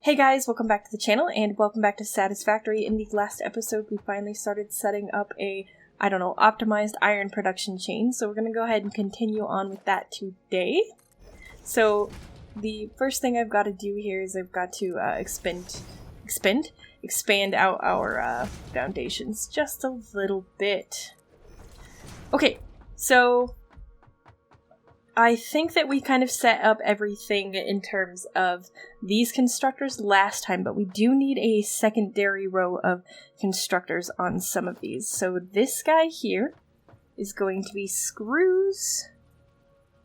Hey guys, welcome back to the channel, and welcome back to Satisfactory. In the last episode, we finally started setting up a, optimized iron production chain, so we're going to go ahead and continue on with that today. So, the first thing I've got to do here is I've got to expand out our foundations just a little bit. Okay, so I think that we kind of set up everything in terms of these constructors last time, but we do need a secondary row of constructors on some of these. So this guy here is going to be screws.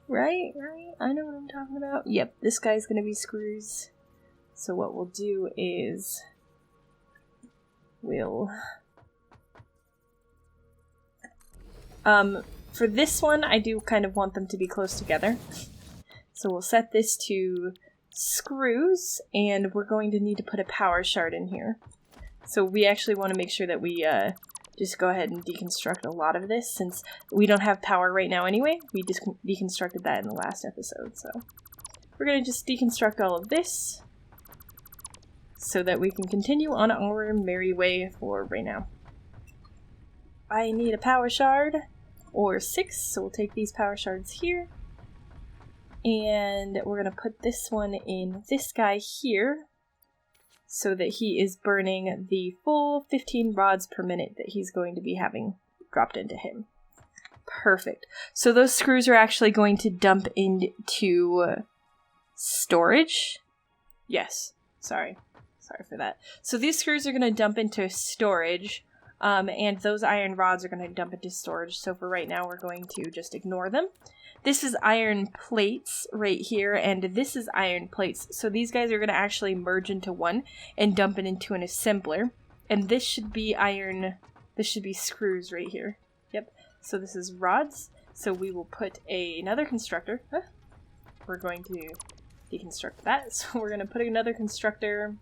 Right? I know what I'm talking about. Yep, this guy's going to be screws. So what we'll do is for this one, I do kind of want them to be close together. So we'll set this to screws, and we're going to need to put a power shard in here. So we actually want to make sure that we just go ahead and deconstruct a lot of this, since we don't have power right now anyway. We just deconstructed that in the last episode, so we're going to just deconstruct all of this so that we can continue on our merry way for right now. I need a power shard. Or 6, so we'll take these power shards here, and we're going to put this one in this guy here, so that he is burning the full 15 rods per minute that he's going to be having dropped into him. Perfect. So those screws are actually going to dump into storage. Yes, sorry for that. So these screws are going to dump into storage. And those iron rods are going to dump into storage, so for right now we're going to just ignore them. This is iron plates right here, and this is iron plates. So these guys are going to actually merge into one and dump it into an assembler. And this should be screws right here. Yep, so this is rods. So we will put another constructor. We're going to deconstruct that. So we're going to put another constructor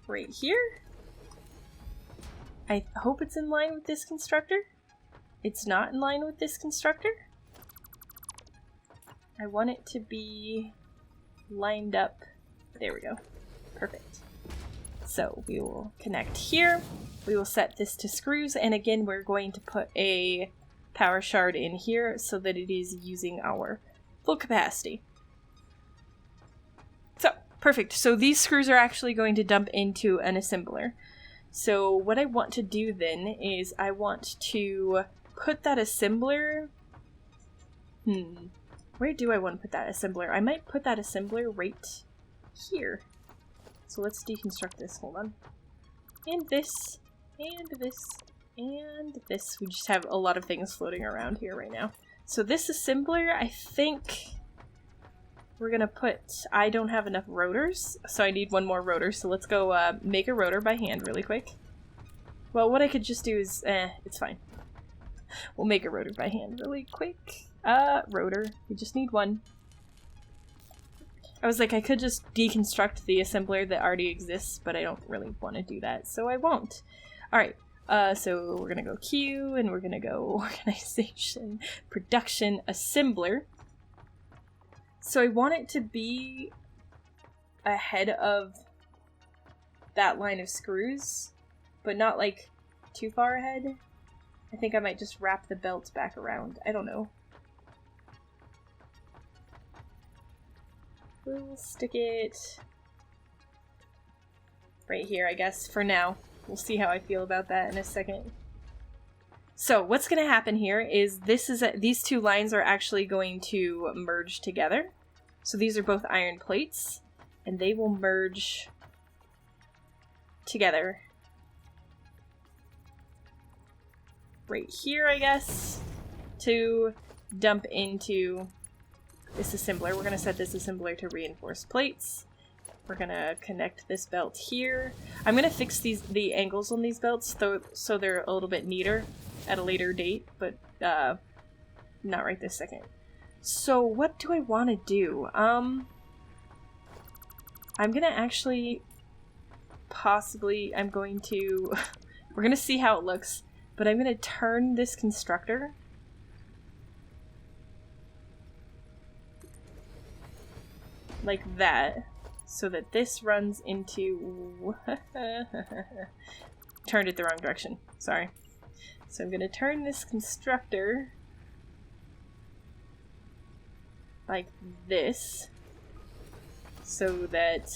right here. I hope it's in line with this constructor. It's not in line with this constructor. I want it to be lined up. There we go. Perfect. So we will connect here. We will set this to screws, and again we're going to put a power shard in here so that it is using our full capacity. So, perfect. So these screws are actually going to dump into an assembler. So what I want to do then is I want to put that assembler... Where do I want to put that assembler? I might put that assembler right here. So let's deconstruct this. Hold on. And this, and this, and this. We just have a lot of things floating around here right now. So this assembler, I think we're going to put... I don't have enough rotors, so I need one more rotor. So let's go make a rotor by hand really quick. Well, what I could just do is... it's fine. We'll make a rotor by hand really quick. Rotor. We just need one. I was like, I could just deconstruct the assembler that already exists, but I don't really want to do that, so I won't. Alright, so we're going to go Q, and we're going to go Organization, Production, Assembler. So I want it to be ahead of that line of screws, but not like too far ahead. I think I might just wrap the belt back around. I don't know. We'll stick it right here, I guess, for now. We'll see how I feel about that in a second. So what's going to happen here is these two lines are actually going to merge together. So these are both iron plates, and they will merge together right here, I guess, to dump into this assembler. We're going to set this assembler to reinforce plates. We're going to connect this belt here. I'm going to fix the angles on these belts so they're a little bit neater at a later date, but not right this second. So what do I want to do? I'm going to actually we're going to see how it looks, but I'm going to turn this constructor like that. so that this runs into... Turned it the wrong direction. Sorry. So I'm going to turn this constructor like this so that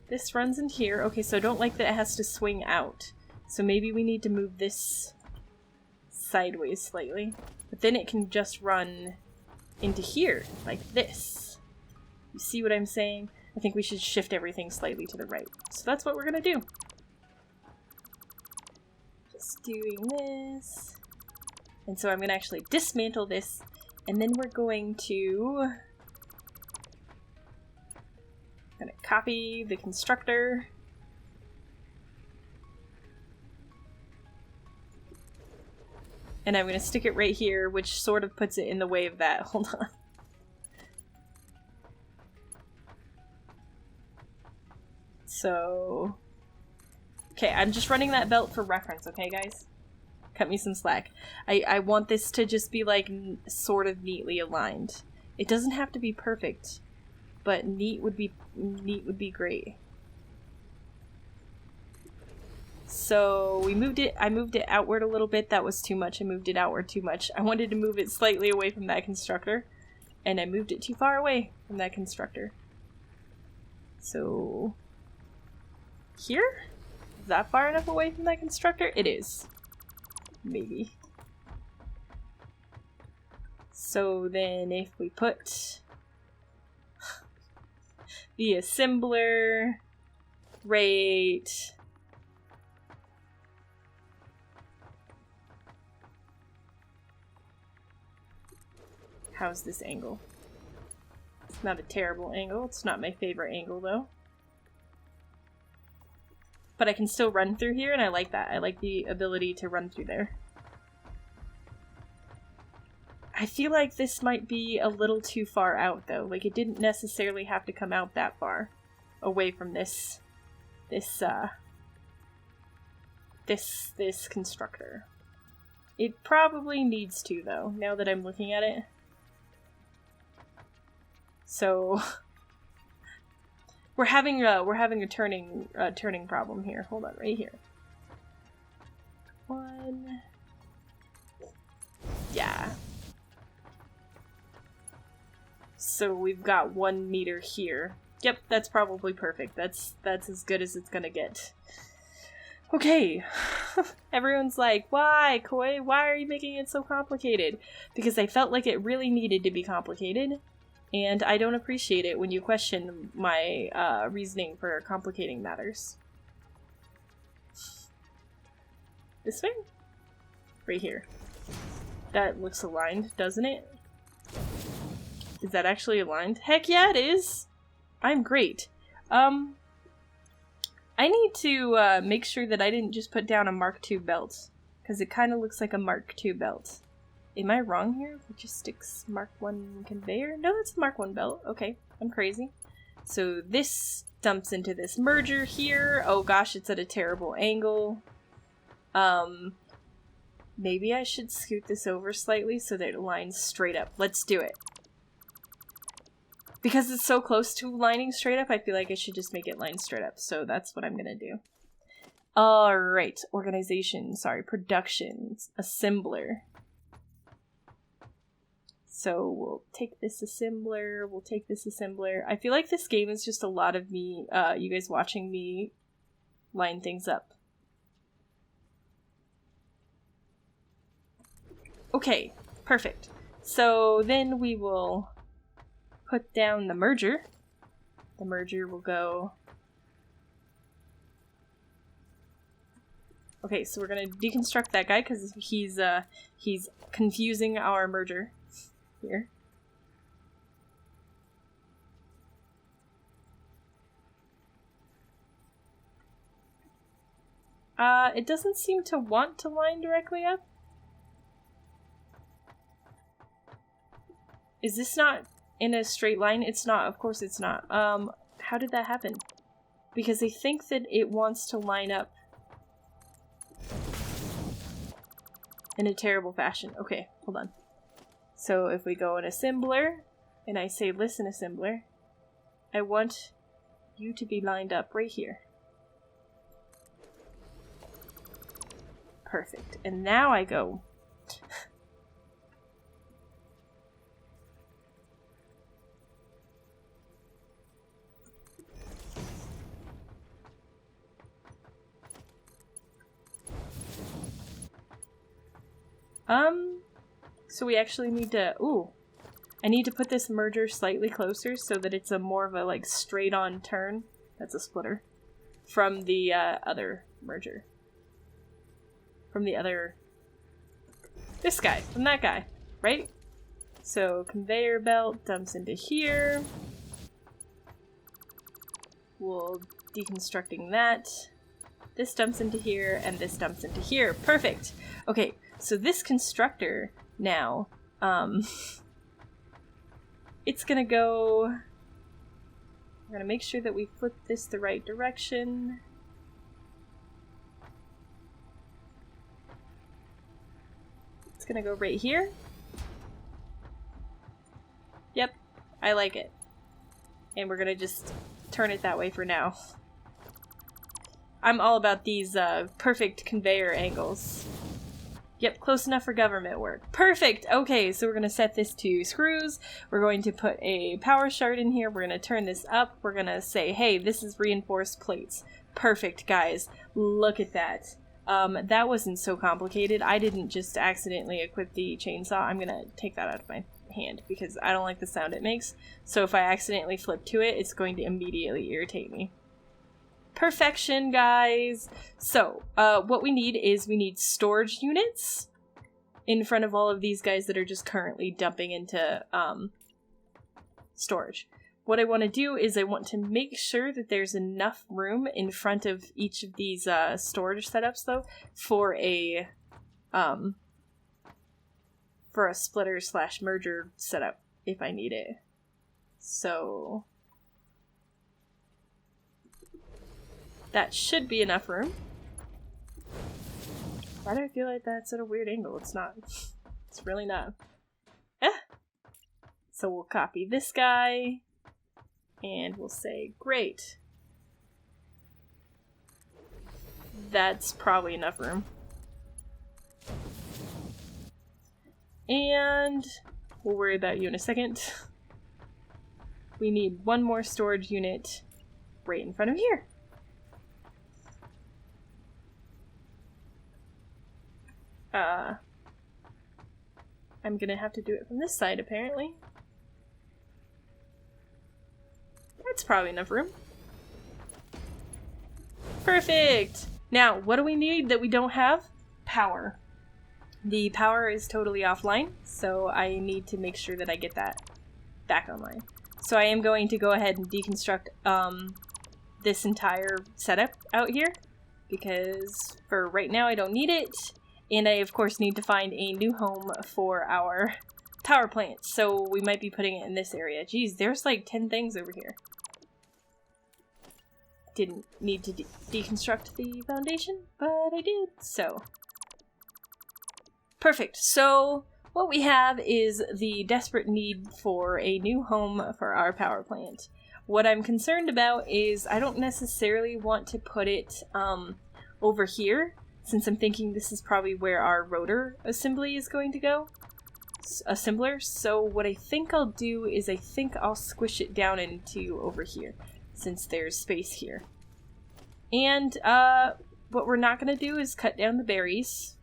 this runs in here. Okay, so I don't like that it has to swing out. So maybe we need to move this sideways slightly. But then it can just run into here, like this. You see what I'm saying? I think we should shift everything slightly to the right. So that's what we're gonna do. Just doing this. And so I'm gonna actually dismantle this, and then we're going to... gonna copy the constructor. And I'm gonna stick it right here, which sort of puts it in the way of that. Hold on. So, okay, I'm just running that belt for reference, okay, guys? Cut me some slack. I want this to just be, like, sort of neatly aligned. It doesn't have to be perfect, but neat would be great. So, we moved it, I moved it outward a little bit. That was too much. I moved it outward too much. I wanted to move it slightly away from that constructor, and I moved it too far away from that constructor. So... here? Is that far enough away from that constructor? It is. Maybe. So then if we put the assembler right how's this angle? It's not a terrible angle. It's not my favorite angle though. But I can still run through here, and I like that. I like the ability to run through there. I feel like this might be a little too far out, though. Like, it didn't necessarily have to come out that far away from this constructor. It probably needs to, though, now that I'm looking at it. So... We're having a turning problem here. Hold on, right here. One. Yeah. So we've got 1 meter here. Yep, that's probably perfect. That's as good as it's gonna get. Okay. Everyone's like, why, Koi? Why are you making it so complicated? Because I felt like it really needed to be complicated. And I don't appreciate it when you question my reasoning for complicating matters. This way? Right here. That looks aligned, doesn't it? Is that actually aligned? Heck yeah, it is! I'm great. I need to make sure that I didn't just put down a Mark II belt. Because it kind of looks like a Mark II belt. Am I wrong here? Logistics Mark 1 conveyor? No, it's a Mark 1 belt. Okay, I'm crazy. So this dumps into this merger here. Oh gosh, it's at a terrible angle. Maybe I should scoot this over slightly so that it lines straight up. Let's do it. Because it's so close to lining straight up, I feel like I should just make it line straight up. So that's what I'm gonna do. Alright, organization, sorry, production, assembler. So we'll take this assembler, I feel like this game is just a lot of me, you guys watching me line things up. Okay, perfect. So then we will put down the merger. The merger will go... Okay, so we're gonna deconstruct that guy because he's confusing our merger. Here. It doesn't seem to want to line directly up. Is this not in a straight line? It's not, of course it's not. How did that happen? Because I think that it wants to line up in a terrible fashion. Okay, hold on. So if we go in assembler, and I say listen assembler, I want you to be lined up right here. Perfect. And now I go... So we actually need to... Ooh. I need to put this merger slightly closer so that it's a more of a, like, straight-on turn. That's a splitter. From the, other merger. From the other... This guy. From that guy. Right? So, conveyor belt dumps into here. We'll deconstructing that. This dumps into here, and this dumps into here. Perfect! Okay, so this constructor now, it's gonna go... We're gonna make sure that we flip this the right direction. It's gonna go right here. Yep, I like it. And we're gonna just turn it that way for now. I'm all about these perfect conveyor angles. Yep, close enough for government work. Perfect! Okay, so we're going to set this to screws. We're going to put a power shard in here. We're going to turn this up. We're going to say, hey, this is reinforced plates. Perfect, guys. Look at that. That wasn't so complicated. I didn't just accidentally equip the chainsaw. I'm going to take that out of my hand because I don't like the sound it makes. So if I accidentally flip to it, it's going to immediately irritate me. Perfection, guys! So, what we need is we need storage units in front of all of these guys that are just currently dumping into, storage. What I want to do is I want to make sure that there's enough room in front of each of these, storage setups, though, for a splitter/merger setup, if I need it. So... that should be enough room. Why do I feel like that's at a weird angle? It's not. It's really not. So we'll copy this guy. And we'll say, great. That's probably enough room. And we'll worry about you in a second. We need one more storage unit right in front of here. I'm gonna have to do it from this side, apparently. That's probably enough room. Perfect! Now, what do we need that we don't have? Power. The power is totally offline, so I need to make sure that I get that back online. So I am going to go ahead and deconstruct this entire setup out here, because for right now I don't need it. And I, of course, need to find a new home for our power plant. So we might be putting it in this area. Geez, there's like 10 things over here. Didn't need to deconstruct the foundation, but I did, so. Perfect. So what we have is the desperate need for a new home for our power plant. What I'm concerned about is I don't necessarily want to put it over here, since I'm thinking this is probably where our rotor assembly is going to go. Assembler. So what I think I'll do is I think I'll squish it down into over here, since there's space here. And what we're not going to do is cut down the berries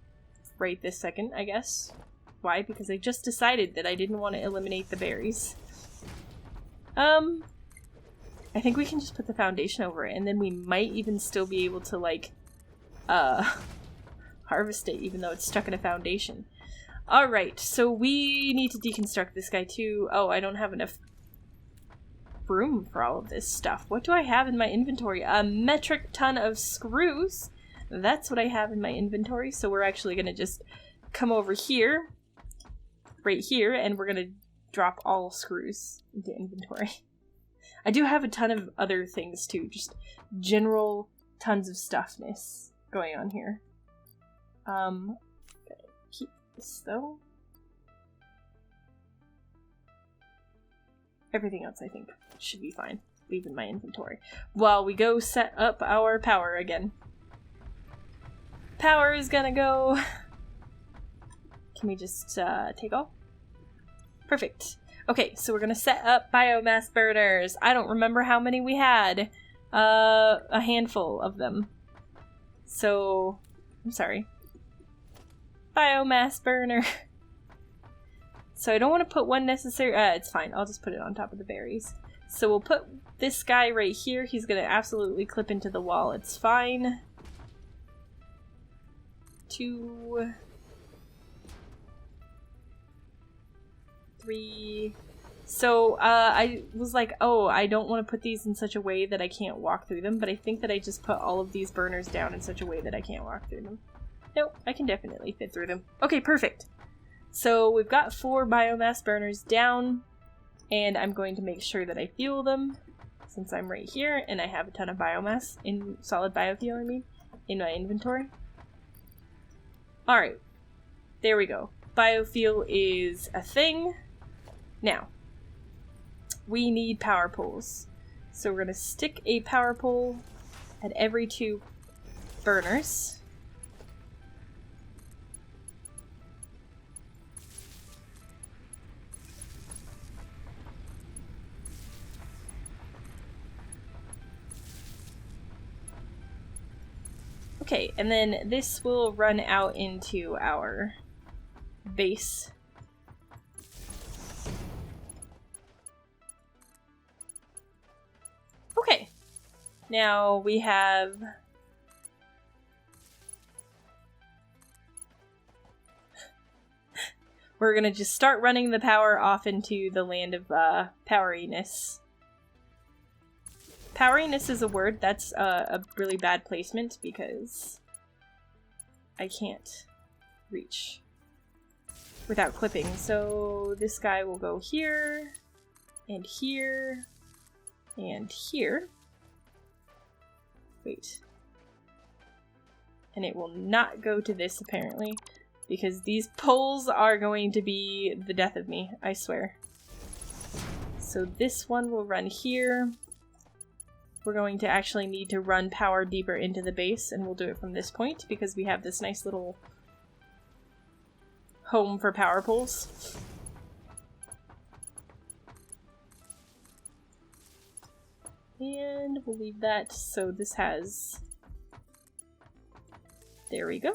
right this second, I guess. Why? Because I just decided that I didn't want to eliminate the berries. I think we can just put the foundation over it, and then we might even still be able to, like, harvest it, even though it's stuck in a foundation. Alright, so we need to deconstruct this guy too. Oh, I don't have enough room for all of this stuff. What do I have in my inventory? A metric ton of screws. That's what I have in my inventory, so we're actually going to just come over here, right here, and we're going to drop all screws into inventory. I do have a ton of other things too, just general tons of stuffness going on here. Gotta keep this though. Everything else I think should be fine. leave in my inventory while we go set up our power again. Power is gonna go. Can we just take all? Perfect. Okay, so we're gonna set up biomass burners. I don't remember how many we had. A handful of them. So, I'm sorry. Biomass burner. So I don't want to put one necessary. It's fine. I'll just put it on top of the berries. So we'll put this guy right here. He's gonna absolutely clip into the wall. It's fine. 2, 3. So I was like, oh, I don't want to put these in such a way that I can't walk through them, but I think that I just put all of these burners down in such a way that I can't walk through them. Nope, I can definitely fit through them. Okay, perfect. So we've got 4 biomass burners down, and I'm going to make sure that I fuel them since I'm right here and I have a ton of biomass, in solid biofuel, I mean, in my inventory. Alright, there we go. Biofuel is a thing. Now, we need power poles. So we're going to stick a power pole at every 2 burners. Okay, and then this will run out into our base. Okay, now we have we're gonna just start running the power off into the land of poweriness. Poweriness is a word that's a really bad placement because I can't reach without clipping. So this guy will go here, and here, and here. Wait. And it will not go to this, apparently, because these poles are going to be the death of me, I swear. So this one will run here. We're going to actually need to run power deeper into the base, and we'll do it from this point because we have this nice little home for power poles. And we'll leave that so this has... There we go.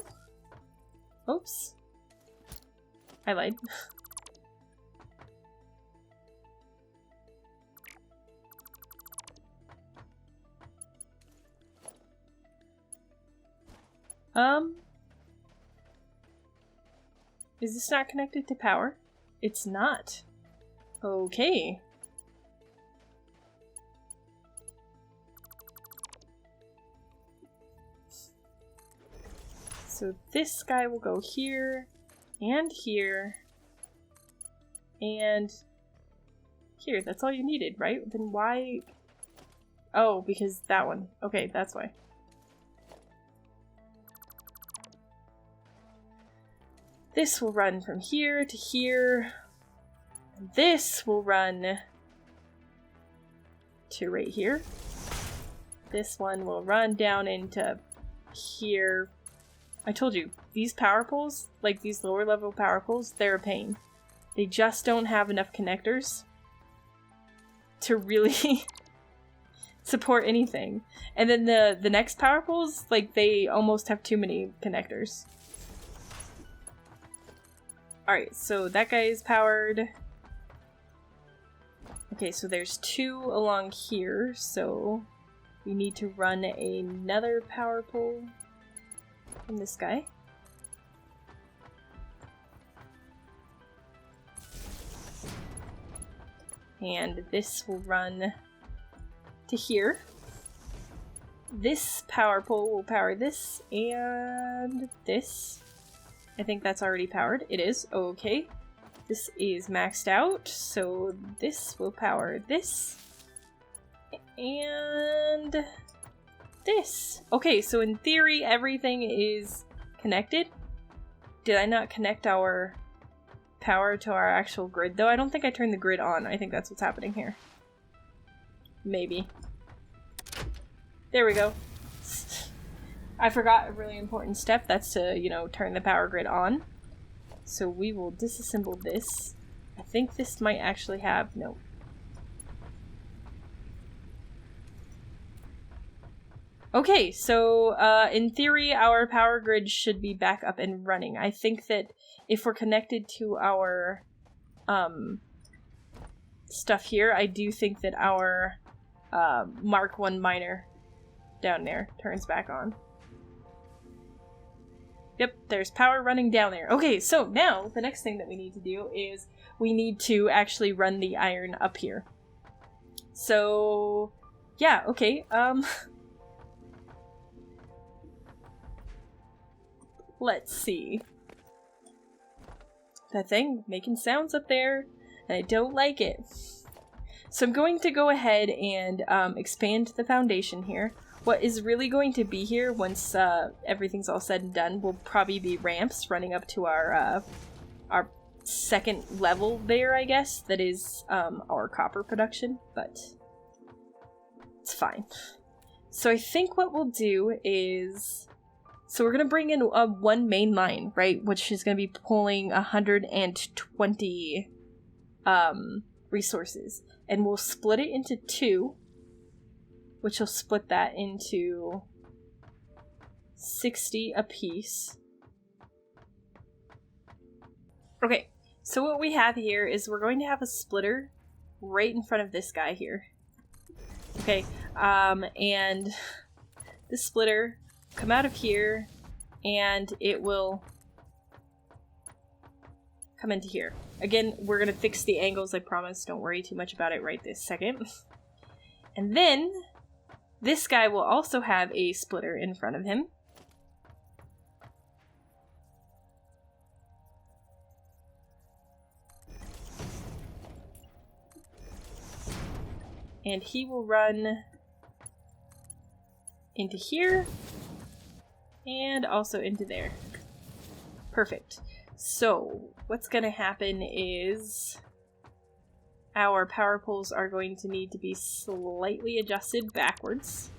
Oops. I lied. Is this not connected to power? It's not. Okay. So this guy will go here, and here, and here. That's all you needed, right? Then why... Oh, because that one. Okay, that's why. This will run from here to here. This will run to right here. This one will run down into here. I told you, these power poles, like these lower level power poles, they're a pain. They just don't have enough connectors to really support anything. And then the next power poles, like, they almost have too many connectors. Alright, so that guy is powered. Okay, so there's 2 along here, so we need to run another power pole from this guy. And this will run to here. This power pole will power this and this. I think that's already powered. It is. Okay. This is maxed out, so this will power this. And this. Okay, so in theory, everything is connected. Did I not connect our power to our actual grid, though? I don't think I turned the grid on. I think that's what's happening here. Maybe. There we go. I forgot a really important step. That's to, you know, turn the power grid on. So we will disassemble this. I think this might actually have... no. Okay, so in theory, our power grid should be back up and running. I think that if we're connected to our stuff here, I do think that our Mark 1 miner down there turns back on. Yep, there's power running down there. Okay, so now the next thing that we need to do is we need to actually run the iron up here. So, yeah, okay, let's see. That thing making sounds up there, and I don't like it. So I'm going to go ahead and expand the foundation here. What is really going to be here once everything's all said and done will probably be ramps running up to our second level there, I guess. That is our copper production, but it's fine. So I think what we'll do is... so we're going to bring in one main line, right? Which is going to be pulling 120 resources. And we'll split it into two, which will split that into 60 apiece. Okay, so what we have here is we're going to have a splitter right in front of this guy here. Okay, and this splitter come out of here, and it will come into here. Again, we're gonna fix the angles, I promise. Don't worry too much about it right this second. And then, this guy will also have a splitter in front of him. And he will run into here, and also into there. Perfect. So, what's gonna happen is our power poles are going to need to be slightly adjusted backwards.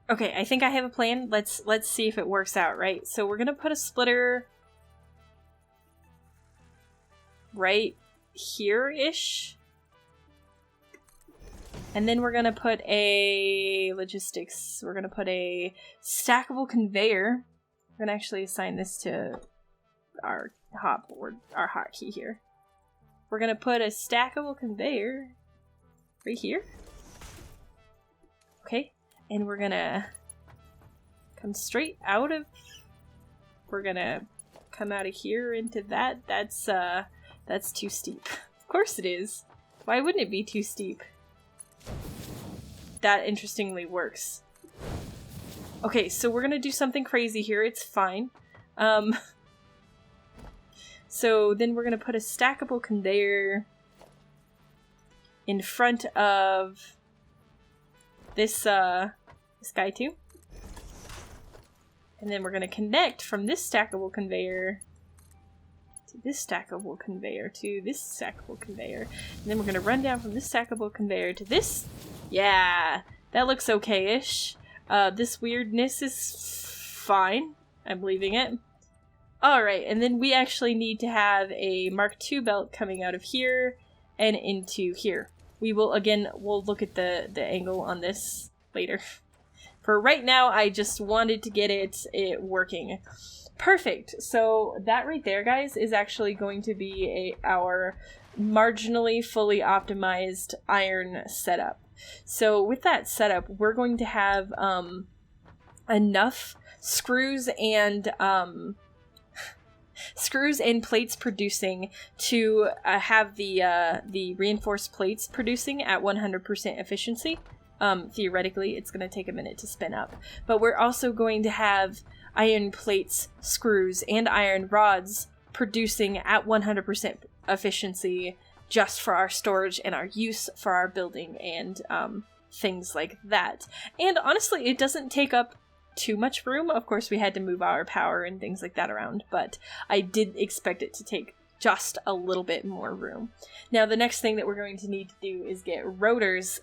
Okay, I think I have a plan. Let's see if it works out, right? So we're gonna put a splitter right here-ish. And then we're gonna put a logistics. We're gonna put a stackable conveyor. We're gonna actually assign this to our hotkey here. We're gonna put a stackable conveyor right here. Okay, and we're gonna come straight out of. We're gonna come out of here into that. That's too steep. Of course it is. Why wouldn't it be too steep? That interestingly works. Okay, so we're gonna do something crazy here. It's fine. So then we're gonna put a stackable conveyor in front of this guy too. And then we're gonna connect from this stackable conveyor to this stackable conveyor to this stackable conveyor. And then we're gonna run down from this stackable conveyor to this. Yeah, that looks okay-ish. This weirdness is fine. I'm leaving it. Alright, and then we actually need to have a Mark II belt coming out of here and into here. We will, again, we'll look at the angle on this later. For right now, I just wanted to get it working. Perfect. So that right there, guys, is actually going to be our marginally fully optimized iron setup. So with that setup, we're going to have enough screws and plates producing to have the reinforced plates producing at 100% efficiency. Theoretically, it's going to take a minute to spin up. But we're also going to have iron plates, screws, and iron rods producing at 100% efficiency just for our storage and our use for our building and things like that. And honestly, it doesn't take up too much room. Of course, we had to move our power and things like that around, but I did expect it to take just a little bit more room. Now, the next thing that we're going to need to do is get rotors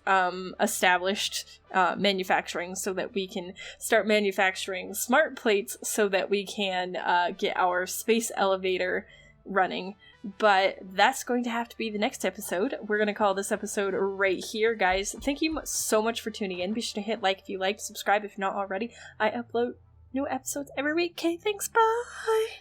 established, manufacturing, so that we can start manufacturing smart plates so that we can get our space elevator running. But that's going to have to be the next episode. We're going to call this episode right here, guys. Thank you so much for tuning in. Be sure to hit like if you liked, subscribe if you're not already. I upload new episodes every week. Okay, thanks, bye!